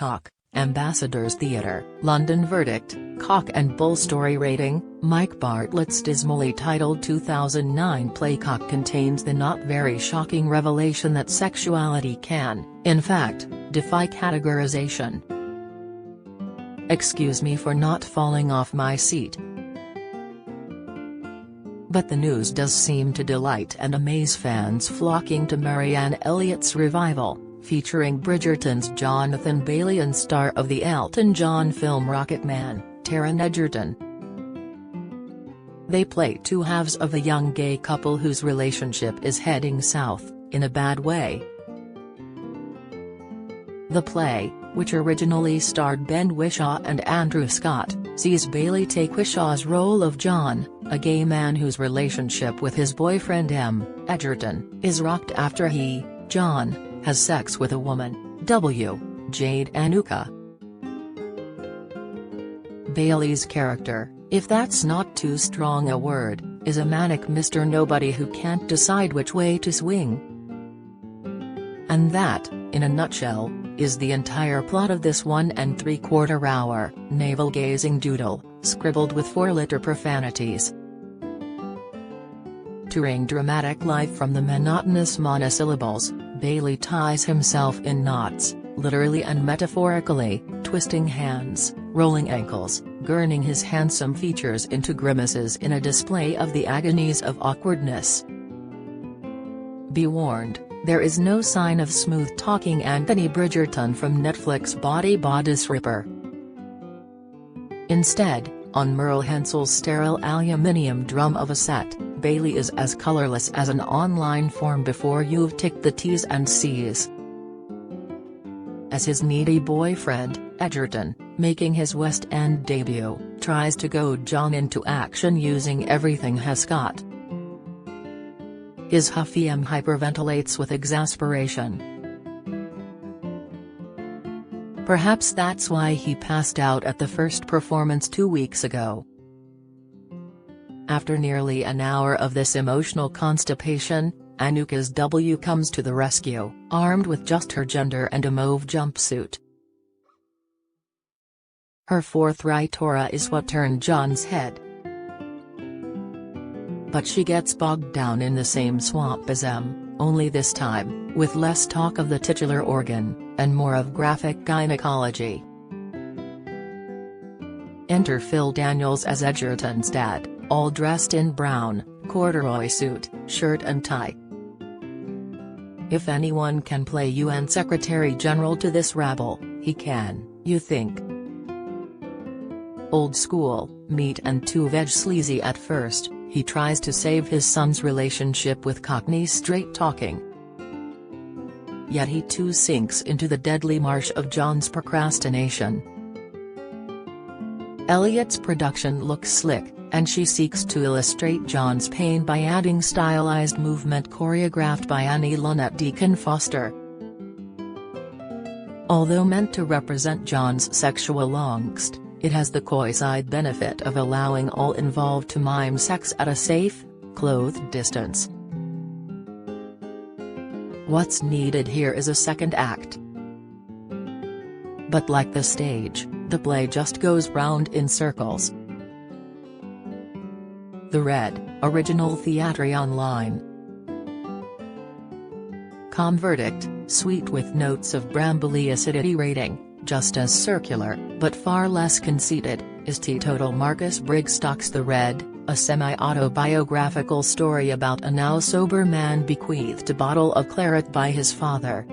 Cock, Ambassadors Theatre, London. Verdict, Cock and Bull story. Rating, Mike Bartlett's dismally titled 2009 play Cock contains the not very shocking revelation that sexuality can, in fact, defy categorization. Excuse me for not falling off my seat. But the news does seem to delight and amaze fans flocking to Marianne Elliott's revival, featuring Bridgerton's Jonathan Bailey and star of the Elton John film Rocketman, Taron Egerton. They play two halves of a young gay couple whose relationship is heading south, in a bad way. The play, which originally starred Ben Whishaw and Andrew Scott, sees Bailey take Whishaw's role of John, a gay man whose relationship with his boyfriend Egerton, is rocked after he, John, has sex with a woman, Jade Anuka. Bailey's character, if that's not too strong a word, is a manic Mr. Nobody who can't decide which way to swing. And that, in a nutshell, is the entire plot of this 1 3/4 hour, navel-gazing doodle, scribbled with 4-liter profanities. To wring dramatic life from the monotonous monosyllables, Bailey ties himself in knots, literally and metaphorically, twisting hands, rolling ankles, gurning his handsome features into grimaces in a display of the agonies of awkwardness. Be warned, there is no sign of smooth-talking Anthony Bridgerton from Netflix Body Bodice Ripper. Instead, on Merle Hensel's sterile aluminium drum of a set, Bailey is as colorless as an online form before you've ticked the T's and C's. As his needy boyfriend, Egerton, making his West End debut, tries to goad John into action using everything he's got. His huffy hyperventilates with exasperation. Perhaps that's why he passed out at the first performance 2 weeks ago. After nearly an hour of this emotional constipation, Anuka's W comes to the rescue, armed with just her gender and a mauve jumpsuit. Her forthright aura is what turned John's head. But she gets bogged down in the same swamp as only this time, with less talk of the titular organ, and more of graphic gynecology. Enter Phil Daniels as Egerton's dad, all dressed in brown, corduroy suit, shirt and tie. If anyone can play UN Secretary General to this rabble, he can, you think. Old school, meat and two-veg sleazy at first, he tries to save his son's relationship with Cockney straight-talking. Yet he too sinks into the deadly marsh of John's procrastination. Elliott's production looks slick, and she seeks to illustrate John's pain by adding stylized movement choreographed by Annie Lynette Deacon Foster. Although meant to represent John's sexual angst, it has the coy side benefit of allowing all involved to mime sex at a safe, clothed distance. What's needed here is a second act. But like the stage, the play just goes round in circles. The Red, Original Theatre Online. Verdict, sweet with notes of brambly acidity. Rating, just as circular, but far less conceited, is teetotal Marcus Brigstock's The Red, a semi-autobiographical story about a now-sober man bequeathed a bottle of claret by his father.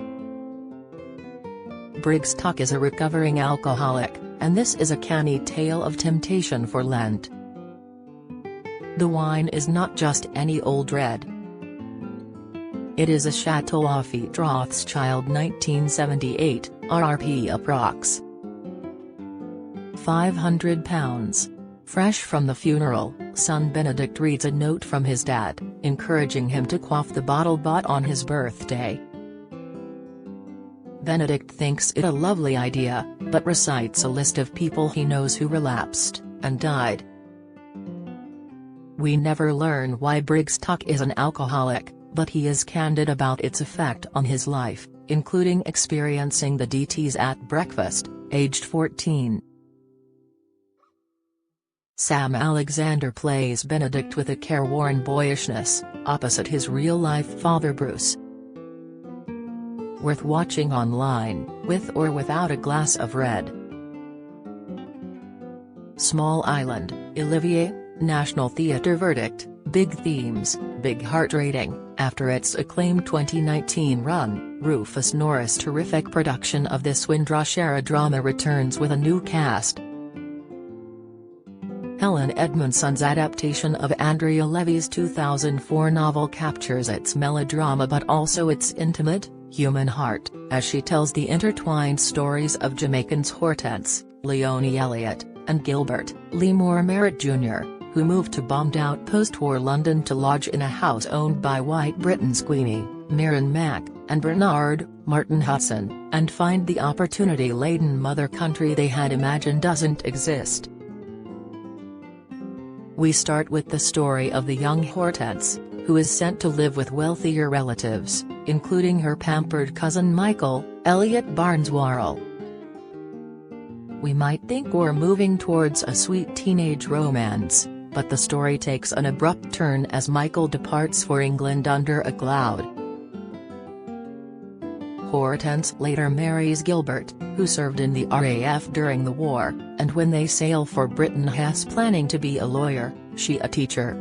Brigstock is a recovering alcoholic, and this is a canny tale of temptation for Lent. The wine is not just any old red. It is a Chateau Lafite Rothschild 1978, RRP approx. £500. Fresh from the funeral, son Benedict reads a note from his dad, encouraging him to quaff the bottle bought on his birthday. Benedict thinks it a lovely idea, but recites a list of people he knows who relapsed, and died. We never learn why Brigstock is an alcoholic, but he is candid about its effect on his life, including experiencing the DTs at breakfast, aged 14. Sam Alexander plays Benedict with a careworn boyishness, opposite his real-life father Bruce. Worth watching online, with or without a glass of red. Small Island, Olivier, National Theatre verdict, big themes, big heart rating. After its acclaimed 2019 run, Rufus Norris' terrific production of this Windrush-era drama returns with a new cast. Helen Edmondson's adaptation of Andrea Levy's 2004 novel captures its melodrama but also its intimate, human heart, as she tells the intertwined stories of Jamaicans Hortense, Leonie Elliott, and Gilbert Leemore Merritt Jr., who moved to bombed-out post-war London to lodge in a house owned by White Britain's Queenie, Mirren Mack, and Bernard, Martin Hudson, and find the opportunity-laden mother country they had imagined doesn't exist. We start with the story of the young Hortense, who is sent to live with wealthier relatives, including her pampered cousin Michael, Elliot Barnes-Worrell. We might think we're moving towards a sweet teenage romance, but the story takes an abrupt turn as Michael departs for England under a cloud. Hortense later marries Gilbert, who served in the RAF during the war, and when they sail for Britain Hess planning to be a lawyer, she a teacher.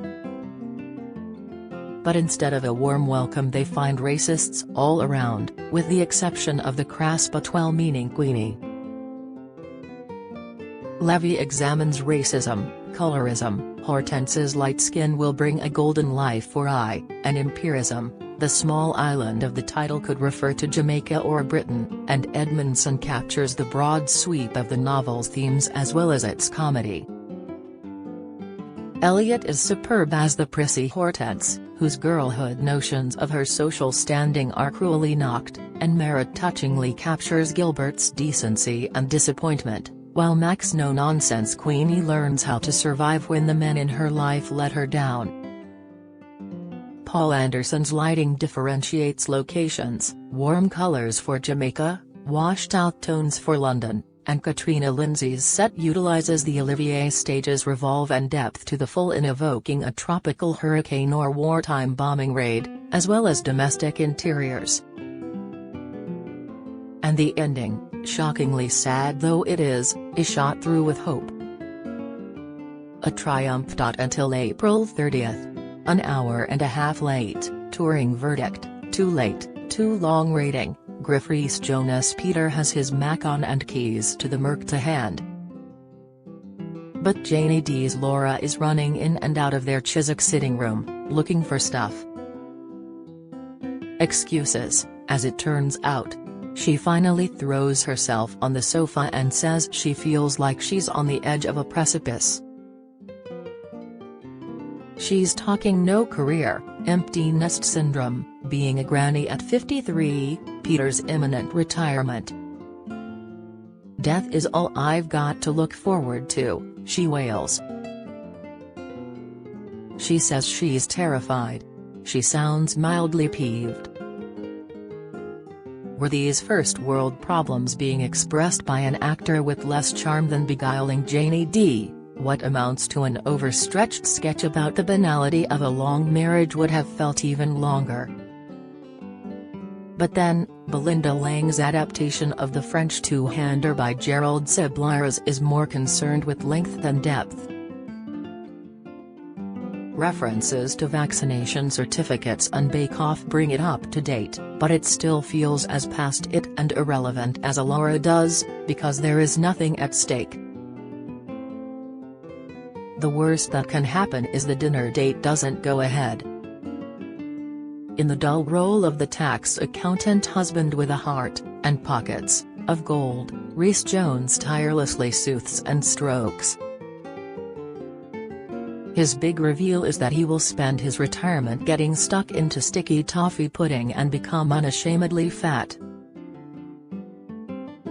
But instead of a warm welcome they find racists all around, with the exception of the crass but well-meaning Queenie. Levy examines racism, colorism, Hortense's light skin will bring a golden life for I, and empirism. The small island of the title could refer to Jamaica or Britain, and Edmondson captures the broad sweep of the novel's themes as well as its comedy. Elliot is superb as the prissy Hortense, whose girlhood notions of her social standing are cruelly knocked, and Merritt touchingly captures Gilbert's decency and disappointment, while Mac's no-nonsense Queenie learns how to survive when the men in her life let her down. Paul Anderson's lighting differentiates locations, warm colors for Jamaica, washed-out tones for London, and Katrina Lindsay's set utilizes the Olivier stage's revolve and depth to the full in evoking a tropical hurricane or wartime bombing raid, as well as domestic interiors. And the ending, shockingly sad though it is shot through with hope. A triumph. Until April 30th. An hour and a half late, touring verdict, too late, too long rating. Griff Rhys Jonas Peter has his Mac on and keys to the Merc to hand. But Janie D's Laura is running in and out of their Chiswick sitting room, looking for stuff. Excuses, as it turns out. She finally throws herself on the sofa and says she feels like she's on the edge of a precipice. She's talking no career, empty nest syndrome, being a granny at 53, Peter's imminent retirement. Death is all I've got to look forward to, she wails. She says she's terrified. She sounds mildly peeved. Were these first-world problems being expressed by an actor with less charm than beguiling Janie D? What amounts to an overstretched sketch about the banality of a long marriage would have felt even longer. But then, Belinda Lang's adaptation of the French two-hander by Gerald Seblars is more concerned with length than depth. References to vaccination certificates and Bake Off bring it up to date, but it still feels as past it and irrelevant as Laura does, because there is nothing at stake. The worst that can happen is the dinner date doesn't go ahead. In the dull role of the tax accountant husband with a heart, and pockets, of gold, Rhys Jones tirelessly soothes and strokes. His big reveal is that he will spend his retirement getting stuck into sticky toffee pudding and become unashamedly fat.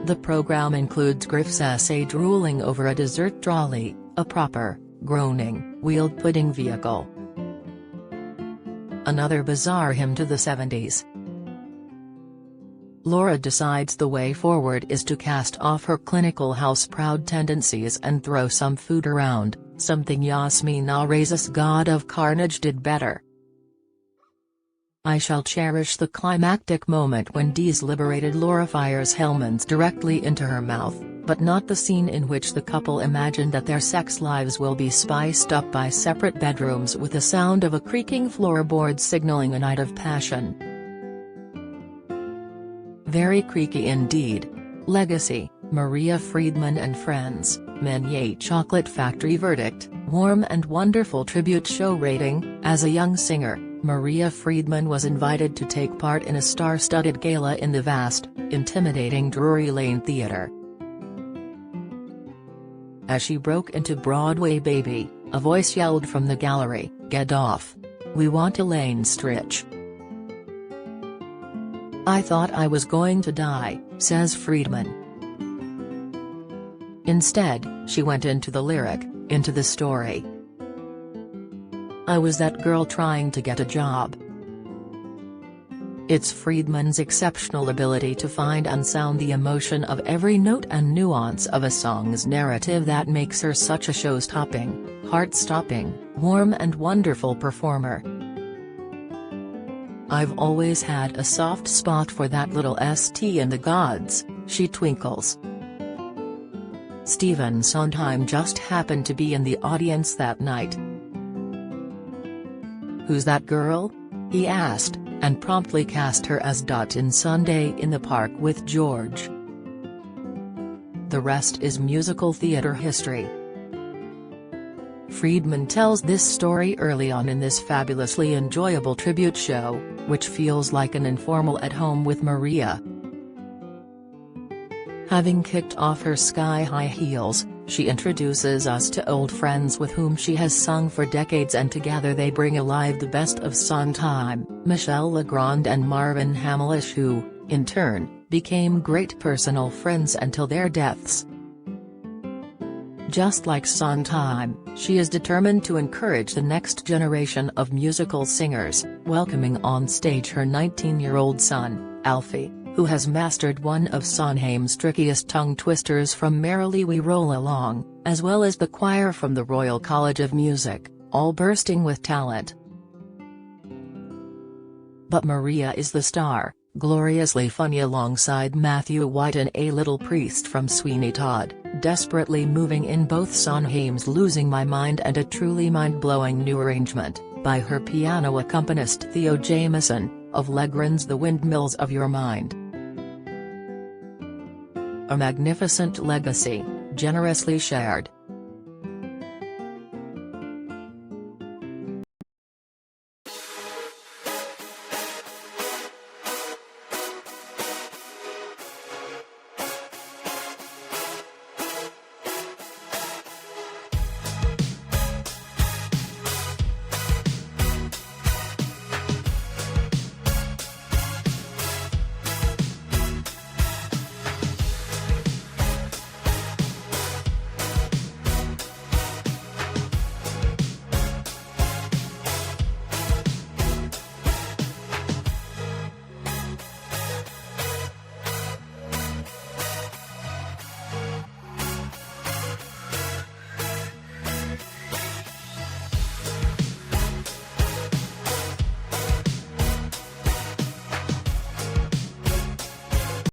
The program includes Griff's essay drooling over a dessert trolley, a proper, groaning, wheeled pudding vehicle. Another bizarre hymn to the 70s. Laura decides the way forward is to cast off her clinical house-proud tendencies and throw some food around, something Yasmin Al-Razas God of Carnage did better. I shall cherish the climactic moment when Dee's liberated Laura fires Hellman's directly into her mouth, but not the scene in which the couple imagine that their sex lives will be spiced up by separate bedrooms with the sound of a creaking floorboard signaling a night of passion. Very creaky indeed. Legacy, Maria Friedman and Friends, Menier Chocolate Factory verdict, warm and wonderful tribute show rating. As a young singer, Maria Friedman was invited to take part in a star-studded gala in the vast, intimidating Drury Lane Theatre. As she broke into Broadway Baby, a voice yelled from the gallery, "Get off. We want Elaine Stritch." "I thought I was going to die," says Friedman. Instead, she went into the lyric, into the story. "I was that girl trying to get a job." It's Friedman's exceptional ability to find and sound the emotion of every note and nuance of a song's narrative that makes her such a show-stopping, heart-stopping, warm and wonderful performer. "I've always had a soft spot for that little ST in the gods," she twinkles. Stephen Sondheim just happened to be in the audience that night. "Who's that girl?" he asked, and promptly cast her as Dot in Sunday in the Park with George. The rest is musical theatre history. Friedman tells this story early on in this fabulously enjoyable tribute show, which feels like an informal at-home with Maria. Having kicked off her sky-high heels, she introduces us to old friends with whom she has sung for decades, and together they bring alive the best of Sondheim, Michel Legrand and Marvin Hamlisch, who, in turn, became great personal friends until their deaths. Just like Sondheim, she is determined to encourage the next generation of musical singers, welcoming on stage her 19-year-old son, Alfie, who has mastered one of Sondheim's trickiest tongue twisters from Merrily We Roll Along, as well as the choir from the Royal College of Music, all bursting with talent. But Maria is the star, gloriously funny alongside Matthew White and a little priest from Sweeney Todd, desperately moving in both Sondheim's Losing My Mind and a truly mind-blowing new arrangement, by her piano accompanist Theo Jameson, of Legrand's The Windmills of Your Mind. A magnificent legacy, generously shared.